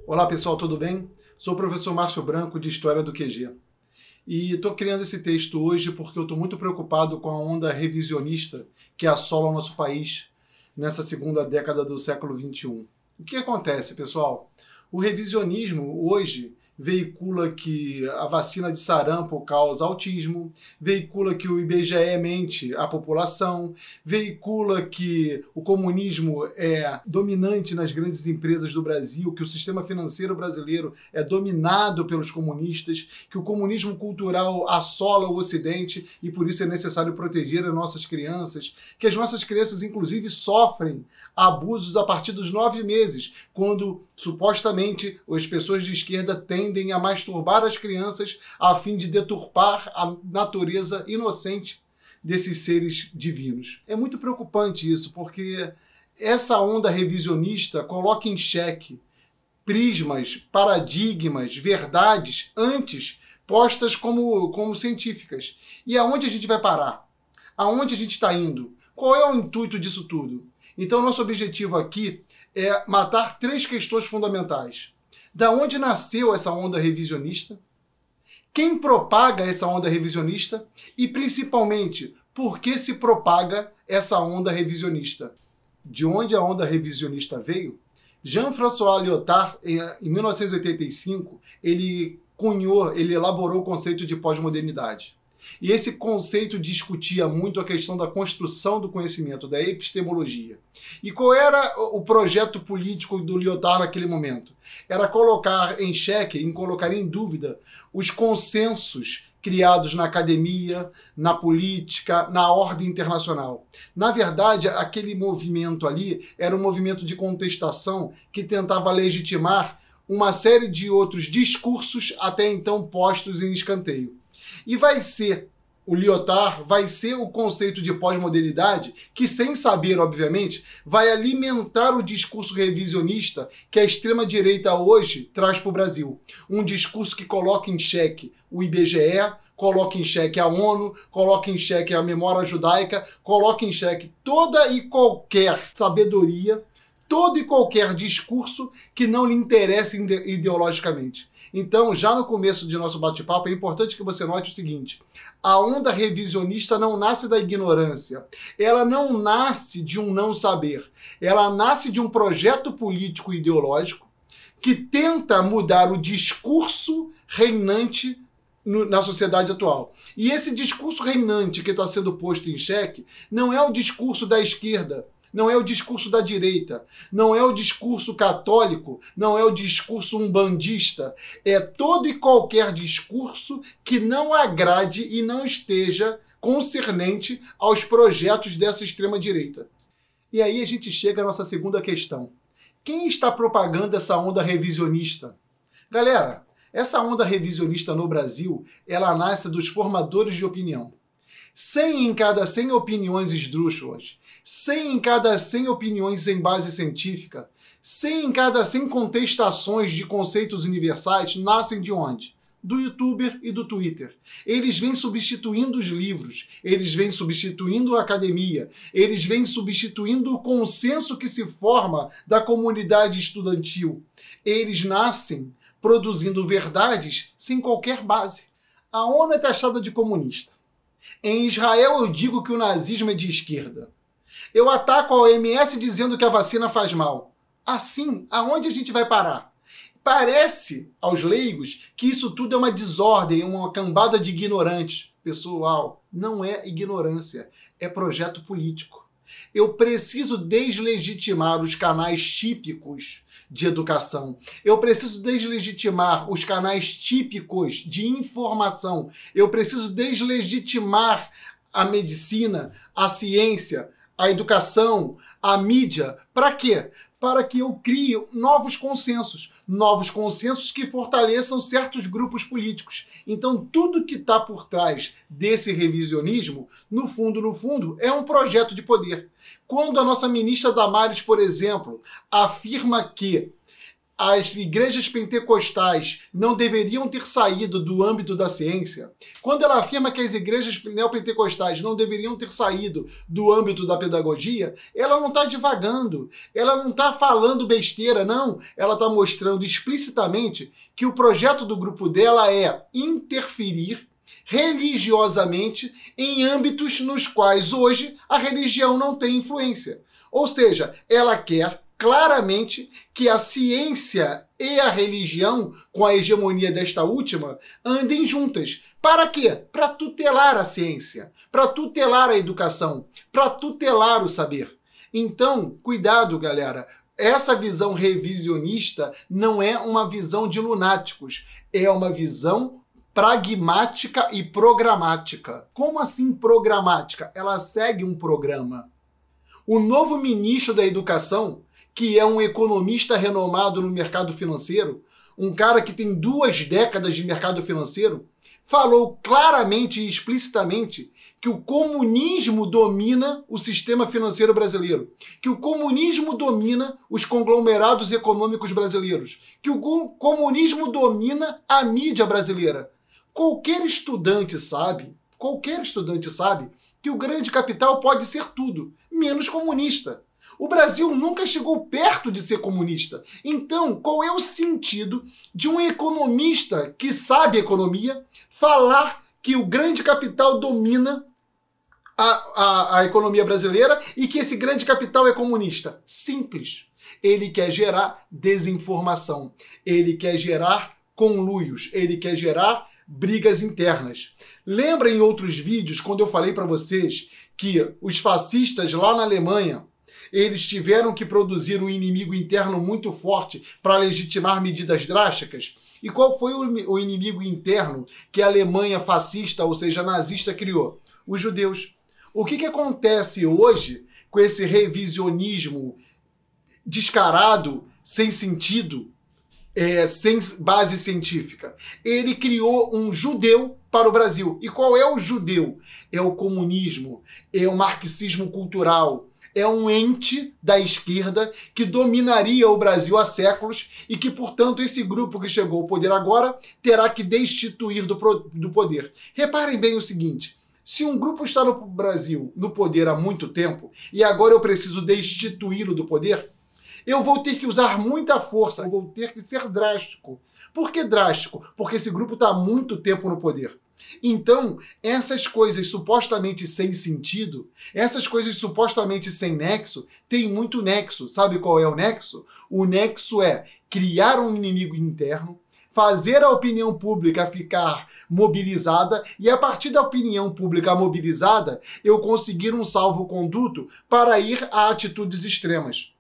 Olá pessoal, tudo bem? Sou o professor Márcio Branco de História do QG. E estou criando esse texto hoje porque eu estou muito preocupado com a onda revisionista que assola o nosso país nessa segunda década do século XXI. O que acontece, pessoal? O revisionismo hoje veicula que a vacina de sarampo causa autismo, veicula que o IBGE mente a população, veicula que o comunismo é dominante nas grandes empresas do Brasil, que o sistema financeiro brasileiro é dominado pelos comunistas, que o comunismo cultural assola o Ocidente e por isso é necessário proteger as nossas crianças, que as nossas crianças inclusive sofrem abusos a partir dos 9 meses, quando supostamente as pessoas de esquerda tendem a masturbar as crianças a fim de deturpar a natureza inocente desses seres divinos. É muito preocupante isso, porque essa onda revisionista coloca em xeque prismas, paradigmas, verdades antes postas como científicas. E aonde a gente vai parar? Aonde a gente está indo? Qual é o intuito disso tudo? Então, nosso objetivo aqui é matar 3 questões fundamentais. Da onde nasceu essa onda revisionista? Quem propaga essa onda revisionista? E, principalmente, por que se propaga essa onda revisionista? De onde a onda revisionista veio? Jean-François Lyotard, em 1985, ele elaborou o conceito de pós-modernidade. E esse conceito discutia muito a questão da construção do conhecimento, da epistemologia. E qual era o projeto político do Lyotard naquele momento? Era colocar em xeque, colocar em dúvida os consensos criados na academia, na política, na ordem internacional. Na verdade, aquele movimento ali era um movimento de contestação que tentava legitimar uma série de outros discursos até então postos em escanteio. E vai ser o Lyotard, vai ser o conceito de pós-modernidade que, sem saber, obviamente, vai alimentar o discurso revisionista que a extrema-direita hoje traz para o Brasil. Um discurso que coloca em xeque o IBGE, coloca em xeque a ONU, coloca em xeque a memória judaica, coloca em xeque toda e qualquer sabedoria, todo e qualquer discurso que não lhe interesse ideologicamente. Então, já no começo de nosso bate-papo, é importante que você note o seguinte: a onda revisionista não nasce da ignorância, ela não nasce de um não saber, ela nasce de um projeto político e ideológico que tenta mudar o discurso reinante na sociedade atual. E esse discurso reinante que está sendo posto em xeque não é o discurso da esquerda, não é o discurso da direita, não é o discurso católico, não é o discurso umbandista. É todo e qualquer discurso que não agrade e não esteja concernente aos projetos dessa extrema-direita. E aí a gente chega à nossa segunda questão. Quem está propagando essa onda revisionista? Galera, essa onda revisionista no Brasil, ela nasce dos formadores de opinião. 100 em cada 100 opiniões esdrúxulas, 100 em cada 100 opiniões em base científica, 100 em cada 100 contestações de conceitos universais nascem de onde? Do YouTuber e do Twitter. Eles vêm substituindo os livros, eles vêm substituindo a academia, eles vêm substituindo o consenso que se forma da comunidade estudantil. Eles nascem produzindo verdades sem qualquer base. A ONU é taxada de comunista. Em Israel eu digo que o nazismo é de esquerda. Eu ataco a OMS dizendo que a vacina faz mal. Assim, aonde a gente vai parar? Parece aos leigos que isso tudo é uma desordem, uma cambada de ignorantes. Pessoal, não é ignorância, é projeto político. Eu preciso deslegitimar os canais típicos de educação. Eu preciso deslegitimar os canais típicos de informação. Eu preciso deslegitimar a medicina, a ciência, a educação, a mídia. Para quê? Para que eu crie novos consensos que fortaleçam certos grupos políticos. Então, tudo que está por trás desse revisionismo, no fundo, é um projeto de poder. Quando a nossa ministra Damares, por exemplo, afirma que as igrejas pentecostais não deveriam ter saído do âmbito da ciência, quando ela afirma que as igrejas neopentecostais não deveriam ter saído do âmbito da pedagogia, ela não está divagando, ela não está falando besteira, não. Ela está mostrando explicitamente que o projeto do grupo dela é interferir religiosamente em âmbitos nos quais hoje a religião não tem influência. Ou seja, ela quer claramente que a ciência e a religião, com a hegemonia desta última, andem juntas. Para quê? Para tutelar a ciência, para tutelar a educação, para tutelar o saber. Então, cuidado, galera. Essa visão revisionista não é uma visão de lunáticos, é uma visão pragmática e programática. Como assim programática? Ela segue um programa. O novo ministro da Educação, que é um economista renomado no mercado financeiro, um cara que tem 2 décadas de mercado financeiro, falou claramente e explicitamente que o comunismo domina o sistema financeiro brasileiro, que o comunismo domina os conglomerados econômicos brasileiros, que o comunismo domina a mídia brasileira. Qualquer estudante sabe que o grande capital pode ser tudo, menos comunista. O Brasil nunca chegou perto de ser comunista. Então, qual é o sentido de um economista que sabe falar que o grande capital domina a economia brasileira e que esse grande capital é comunista? Simples. Ele quer gerar desinformação. Ele quer gerar conluios. Ele quer gerar brigas internas. Lembra em outros vídeos, quando eu falei para vocês que os fascistas lá na Alemanha, eles tiveram que produzir um inimigo interno muito forte para legitimar medidas drásticas? E qual foi o inimigo interno que a Alemanha fascista, ou seja, nazista, criou? Os judeus. O que acontece hoje com esse revisionismo descarado, sem sentido, sem base científica? Ele criou um judeu para o Brasil. E qual é o judeu? É o comunismo, é o marxismo cultural, é um ente da esquerda que dominaria o Brasil há séculos e que, portanto, esse grupo que chegou ao poder agora terá que destituir do poder. Reparem bem o seguinte: se um grupo está no Brasil no poder há muito tempo e agora eu preciso destituí-lo do poder, eu vou ter que usar muita força, eu vou ter que ser drástico. Por que drástico? Porque esse grupo está há muito tempo no poder. Então, essas coisas supostamente sem sentido, essas coisas supostamente sem nexo, tem muito nexo. Sabe qual é o nexo? O nexo é criar um inimigo interno, fazer a opinião pública ficar mobilizada e, a partir da opinião pública mobilizada, eu conseguir um salvo-conduto para ir a atitudes extremas.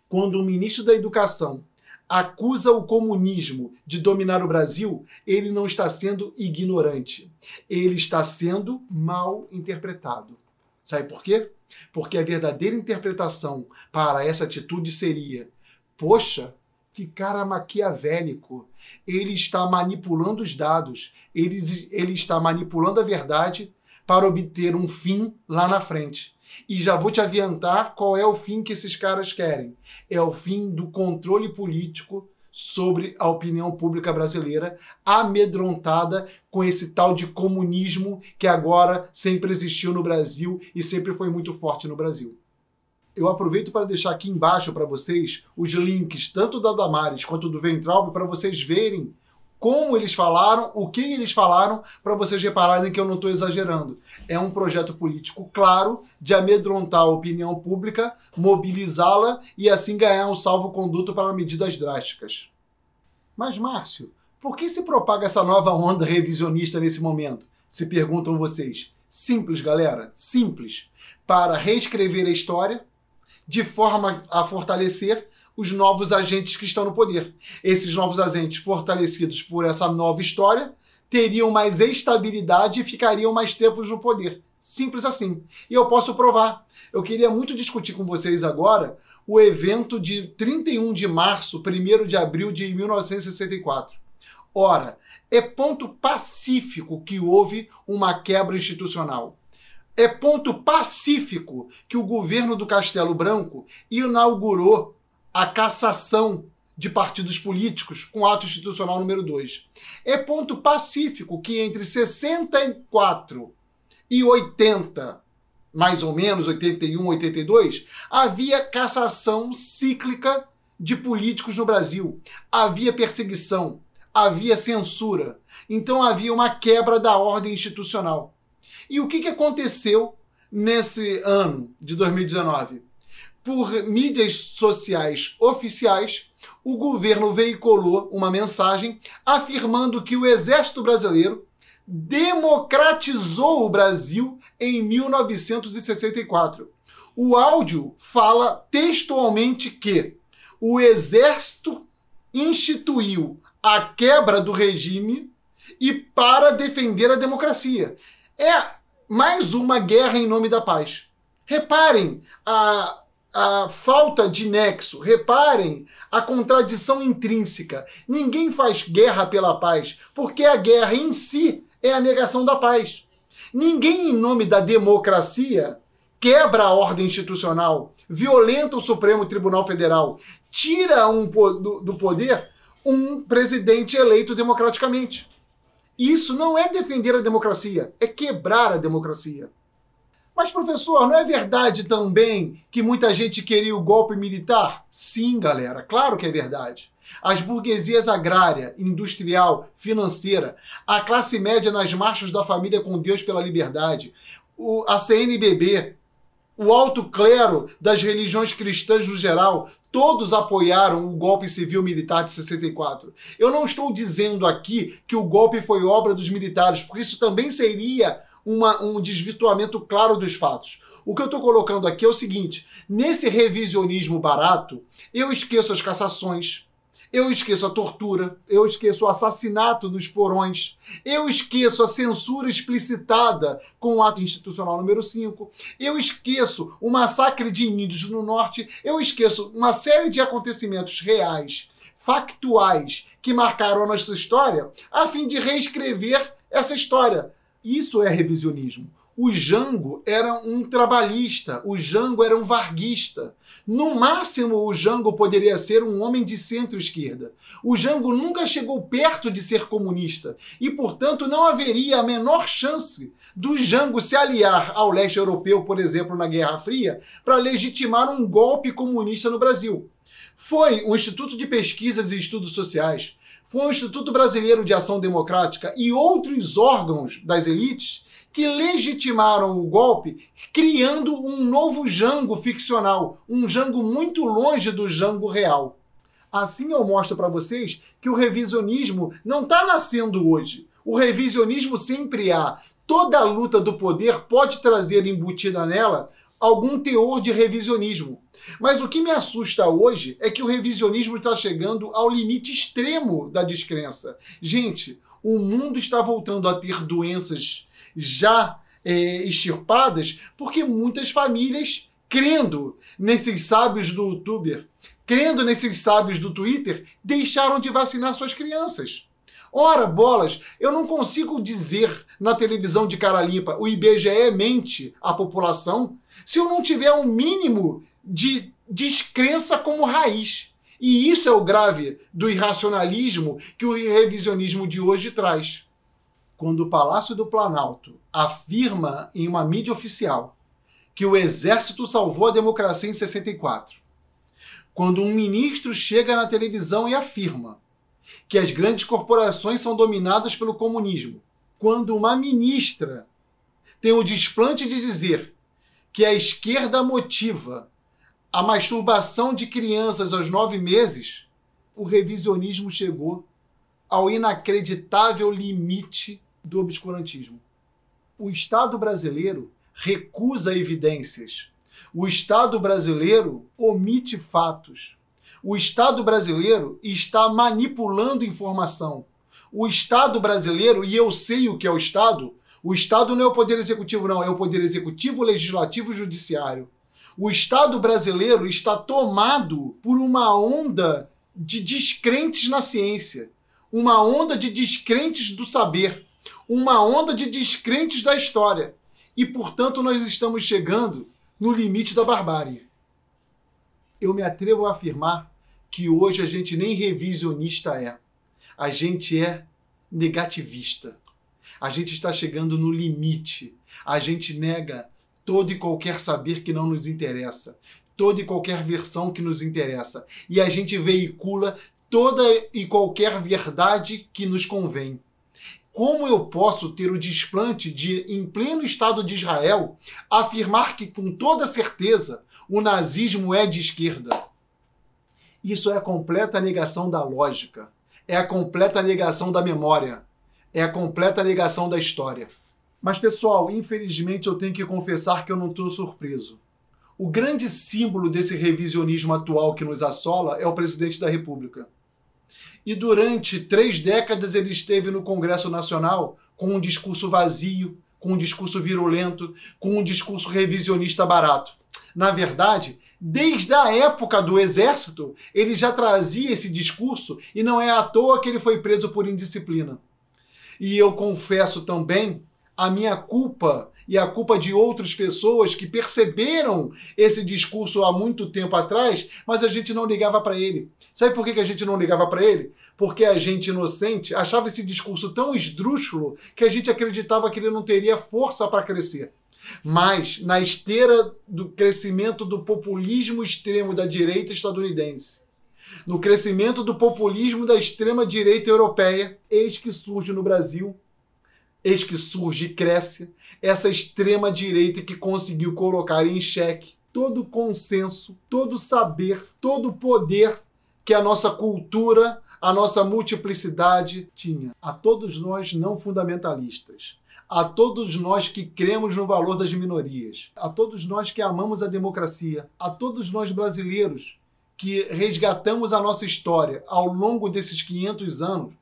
Quando o ministro da Educação acusa o comunismo de dominar o Brasil, ele não está sendo ignorante. Ele está sendo mal interpretado. Sabe por quê? Porque a verdadeira interpretação para essa atitude seria: poxa, que cara maquiavélico. Ele está manipulando os dados. Ele está manipulando a verdade para obter um fim lá na frente. E já vou te adiantar qual é o fim que esses caras querem. É o fim do controle político sobre a opinião pública brasileira, amedrontada com esse tal de comunismo que agora sempre existiu no Brasil e sempre foi muito forte no Brasil. Eu aproveito para deixar aqui embaixo para vocês os links tanto da Damares quanto do Weintraub para vocês verem como eles falaram, o que eles falaram, para vocês repararem que eu não estou exagerando. É um projeto político claro de amedrontar a opinião pública, mobilizá-la e assim ganhar um salvo-conduto para medidas drásticas. Mas, Márcio, por que se propaga essa nova onda revisionista nesse momento? Se perguntam vocês. Simples, galera, simples. Para reescrever a história de forma a fortalecer os novos agentes que estão no poder. Esses novos agentes, fortalecidos por essa nova história, teriam mais estabilidade e ficariam mais tempo no poder. Simples assim. E eu posso provar. Eu queria muito discutir com vocês agora o evento de 31 de março, 1º de abril de 1964. Ora, é ponto pacífico que houve uma quebra institucional. É ponto pacífico que o governo do Castelo Branco inaugurou a cassação de partidos políticos com ato institucional número 2. É ponto pacífico que entre 64 e 80, mais ou menos, 81, 82, havia cassação cíclica de políticos no Brasil. Havia perseguição, havia censura. Então havia uma quebra da ordem institucional. E o que aconteceu nesse ano de 2019? Por mídias sociais oficiais, o governo veiculou uma mensagem afirmando que o Exército Brasileiro democratizou o Brasil em 1964. O áudio fala textualmente que o Exército instituiu a quebra do regime e para defender a democracia. É mais uma guerra em nome da paz. Reparem a falta de nexo, reparem a contradição intrínseca. Ninguém faz guerra pela paz, porque a guerra em si é a negação da paz. Ninguém, em nome da democracia, quebra a ordem institucional, violenta o Supremo Tribunal Federal, tira do poder um presidente eleito democraticamente. Isso não é defender a democracia, é quebrar a democracia. Mas, professor, não é verdade também que muita gente queria o golpe militar? Sim, galera, claro que é verdade. As burguesias agrária, industrial, financeira, a classe média nas marchas da família com Deus pela liberdade, a CNBB, o alto clero das religiões cristãs no geral, todos apoiaram o golpe civil-militar de 64. Eu não estou dizendo aqui que o golpe foi obra dos militares, porque isso também seria um desvirtuamento claro dos fatos. O que eu estou colocando aqui é o seguinte: nesse revisionismo barato, eu esqueço as cassações, eu esqueço a tortura, eu esqueço o assassinato dos porões, eu esqueço a censura explicitada com o ato institucional número 5, eu esqueço o massacre de índios no norte, eu esqueço uma série de acontecimentos reais, factuais, que marcaram a nossa história, a fim de reescrever essa história. Isso é revisionismo. O Jango era um trabalhista, o Jango era um varguista. No máximo, o Jango poderia ser um homem de centro-esquerda. O Jango nunca chegou perto de ser comunista e, portanto, não haveria a menor chance do Jango se aliar ao leste europeu, por exemplo, na Guerra Fria, para legitimar um golpe comunista no Brasil. Foi o Instituto de Pesquisas e Estudos Sociais, foi o Instituto Brasileiro de Ação Democrática e outros órgãos das elites que legitimaram o golpe, criando um novo Jango ficcional, um Jango muito longe do Jango real. Assim eu mostro para vocês que o revisionismo não está nascendo hoje. O revisionismo sempre há. Toda a luta do poder pode trazer embutida nela algum teor de revisionismo. Mas o que me assusta hoje é que o revisionismo está chegando ao limite extremo da descrença. Gente, o mundo está voltando a ter doenças já extirpadas porque muitas famílias, crendo nesses sábios do youtuber, crendo nesses sábios do Twitter, deixaram de vacinar suas crianças. Ora, bolas, eu não consigo dizer na televisão de cara limpa o IBGE mente a população se eu não tiver um mínimo de descrença como raiz. E isso é o grave do irracionalismo que o revisionismo de hoje traz. Quando o Palácio do Planalto afirma em uma mídia oficial que o Exército salvou a democracia em 64, quando um ministro chega na televisão e afirma que as grandes corporações são dominadas pelo comunismo, quando uma ministra tem o desplante de dizer que a esquerda motiva a masturbação de crianças aos 9 meses, o revisionismo chegou ao inacreditável limite do obscurantismo. O Estado brasileiro recusa evidências. O Estado brasileiro omite fatos. O Estado brasileiro está manipulando informação. O Estado brasileiro, e eu sei o que é o Estado não é o poder executivo, não, é o poder executivo, legislativo e judiciário. O Estado brasileiro está tomado por uma onda de descrentes na ciência, uma onda de descrentes do saber, uma onda de descrentes da história. E, portanto, nós estamos chegando no limite da barbárie. Eu me atrevo a afirmar que hoje a gente nem revisionista é. A gente é negativista. A gente está chegando no limite. A gente nega todo e qualquer saber que não nos interessa. Toda e qualquer versão que nos interessa. E a gente veicula toda e qualquer verdade que nos convém. Como eu posso ter o desplante de, em pleno Estado de Israel, afirmar que com toda certeza o nazismo é de esquerda? Isso é a completa negação da lógica. É a completa negação da memória. É a completa negação da história. Mas, pessoal, infelizmente eu tenho que confessar que eu não estou surpreso. O grande símbolo desse revisionismo atual que nos assola é o presidente da República. E durante 3 décadas ele esteve no Congresso Nacional com um discurso vazio, com um discurso virulento, com um discurso revisionista barato. Na verdade, desde a época do Exército, ele já trazia esse discurso e não é à toa que ele foi preso por indisciplina. E eu confesso também a minha culpa e a culpa de outras pessoas que perceberam esse discurso há muito tempo atrás, mas a gente não ligava para ele. Sabe por que a gente não ligava para ele? Porque a gente inocente achava esse discurso tão esdrúxulo que a gente acreditava que ele não teria força para crescer. Mas, na esteira do crescimento do populismo extremo da direita estadunidense, no crescimento do populismo da extrema-direita europeia, eis que surge no Brasil, eis que surge e cresce essa extrema-direita que conseguiu colocar em xeque todo o consenso, todo o saber, todo o poder que a nossa cultura, a nossa multiplicidade tinha. A todos nós não fundamentalistas, a todos nós que cremos no valor das minorias, a todos nós que amamos a democracia, a todos nós brasileiros que resgatamos a nossa história ao longo desses 500 anos,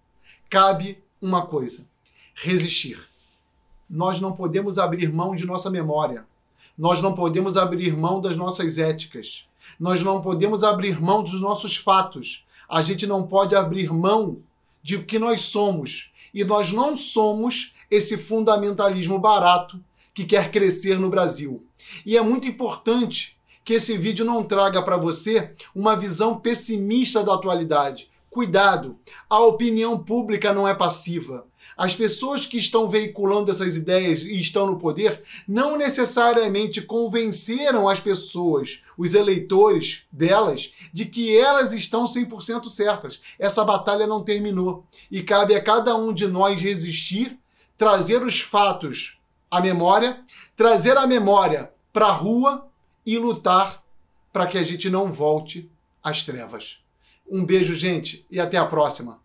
cabe uma coisa: resistir. Nós não podemos abrir mão de nossa memória. Nós não podemos abrir mão das nossas éticas. Nós não podemos abrir mão dos nossos fatos. A gente não pode abrir mão de o que nós somos. E nós não somos esse fundamentalismo barato que quer crescer no Brasil. E é muito importante que esse vídeo não traga para você uma visão pessimista da atualidade. Cuidado, a opinião pública não é passiva. As pessoas que estão veiculando essas ideias e estão no poder não necessariamente convenceram as pessoas, os eleitores delas, de que elas estão 100% certas. Essa batalha não terminou e cabe a cada um de nós resistir, trazer os fatos à memória, trazer a memória para a rua e lutar para que a gente não volte às trevas. Um beijo, gente, e até a próxima.